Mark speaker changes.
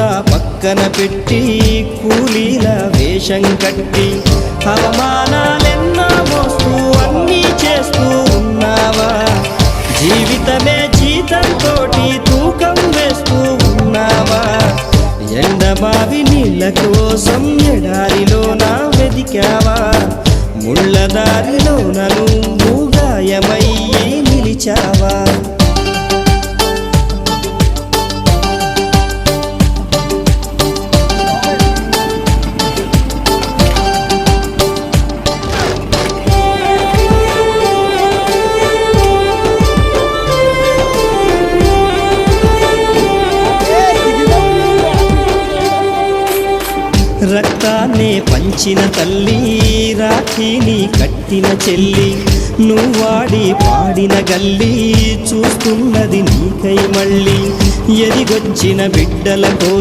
Speaker 1: అంతా పక్కన పెట్టి కూలీల వేషం కట్టి అవమానాలెన్నో మోస్తూ అన్నీ చేస్తూ ఉన్నావా? జీవితమే జీతంతోటి తూకం వేస్తూ ఉన్నావా? ఎండమావి నీళ్ళ కోసం ఎడారిలోన వెదికావా? ముళ్ళదారిలోన నువ్వు గాయమయ్యి నిలిచావా? రక్తాన్నే పంచిన తల్లి, రాఖీని కట్టిన చెల్లి, నువ్వాడి పాడిన గల్లి చూస్తున్నది నీకై మళ్ళీ. ఎదిగొచ్చిన బిడ్డలతో